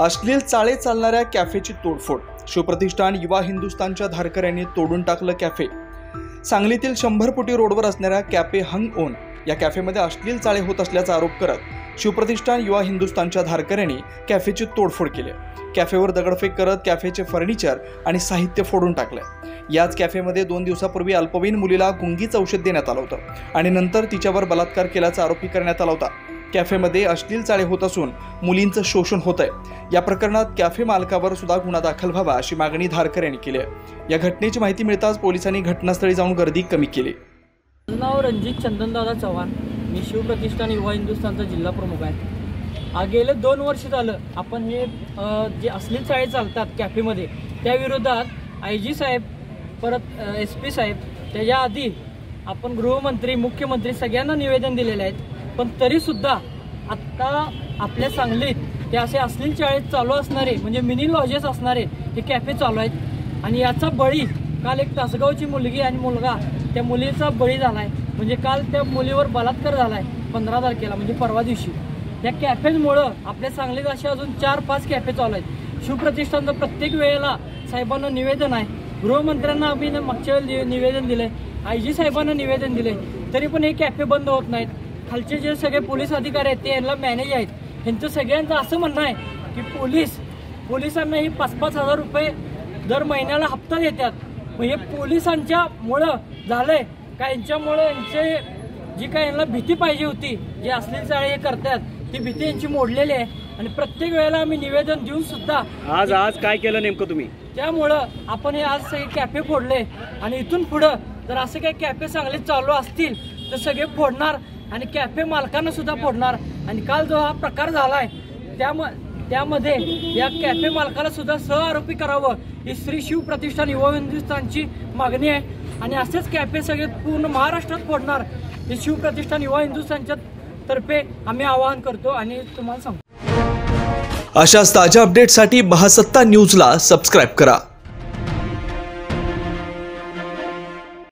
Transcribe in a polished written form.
अश्लील चाळे चालणाऱ्या कॅफेची तोडफोड। शिवप्रतिष्ठान युवा हिंदुस्थानच्या धारकऱ्यांनी तोडून टाकलं कॅफे। सांगलीतील 100 फुटी रोडवर असणाऱ्या कॅफे हंग ओन या कॅफेमध्ये अश्लील चाळे होत असल्याचा आरोप करत शिवप्रतिष्ठान युवा हिंदुस्थानच्या धारकऱ्यांनी कॅफेची तोडफोड केली। कॅफेवर दगडफेक करत कॅफेचे फर्निचर आणि साहित्य फोडून टाकले। याच कॅफेमध्ये 2 दिवसापूर्वी अल्पवयीन मुलीला गुंगीचं औषध देण्यात आलं होतं आणि नंतर तिच्यावर बलात्कार केल्याचा आरोपही करण्यात आला होता। कॅफेमध्ये अश्लील चाळे होत असून मुलींचं शोषण होत आहे। या प्रकरणात कॅफे मालकावर सुद्धा गुन्हा दाखल व्हावा अशी मागणी धारकऱ्यांनी केली आहे। या घटनेची माहिती मिळताच पोलिसांनी घटनास्थळी जाऊन गर्दी कमी केली। नाव रणजित चंदनदादा चव्हाण, मी शिवप्रतिष्ठान युवा हिंदुस्थानचा जिल्हा प्रमुख आहे। गेले 2 वर्ष झालं आपण हे जे अश्लील चाळे चालतात कॅफेमध्ये त्या विरोधात IG साहेब, परत SP साहेब, त्याच्या आधी आपण गृहमंत्री, मुख्यमंत्री सगळ्यांना निवेदन दिलेले आहेत। पण तरीसुद्धा आत्ता आपल्या सांगलीत ते असे अश्लील चाळे चालू असणारे म्हणजे मिनी लॉजेस असणारे हे कॅफे चालू आहेत। आणि याचा बळी काल एक तासगावची मुलगी आणि मुलगा त्या मुलीचा बळी झालाय। म्हणजे काल त्या मुलीवर बलात्कार झालाय 15 तारखेला, म्हणजे परवा दिवशी। या कॅफेमुळं आपल्या सांगलीत असे अजून 4-5 कॅफे चालू आहेत। शिवप्रतिष्ठानचं प्रत्येक वेळेला साहेबांना निवेदन आहे, गृहमंत्र्यांना आम्ही मागच्या वेळी निवेदन दिलंय, IG साहेबांना निवेदन दिलंय, तरी पण हे कॅफे बंद होत नाहीत। खालचे जे सगळे पोलीस अधिकारी आहेत ते यांना मॅनेज आहेत, यांचं सगळ्यांचं असं म्हणणं आहे की पोलिसांना ही 5-5 हजार रुपये दर महिन्याला हप्ता देतात। मग हे पोलिसांच्या मुळे झालंय का? यांच्यामुळे यांचे जी काय यांना भीती पाहिजे होती, जे अश्लील चाळे हे करतात ती भीती यांची मोडलेली आहे। आणि प्रत्येक वेळेला आम्ही निवेदन देऊन सुद्धा आज काय केलं नेमकं तुम्ही? त्यामुळं आपण हे आज सगळे कॅफे फोडले आणि इथून पुढं जर असे काही कॅफे सांगलीत चालू असतील तर सगळे फोडणार आणि कॅफे मालकांना सुद्धा फोडणार। आणि काल जो हा प्रकार झालाय त्यामध्ये या कॅफे मालकाला सुद्धा सहआरोपी करावं ही श्री शिवप्रतिष्ठान युवा हिंदुस्थानची मागणी आहे। आणि असेच कॅफे सगळे पूर्ण महाराष्ट्रात फोडणार हे शिवप्रतिष्ठान युवा हिंदुस्थानच्या तर्फे आम्ही आवाहन करतो आणि तुम्हाला सांगतो। अशाच ताज्या अपडेटसाठी महासत्ता न्यूजला सबस्क्राइब करा।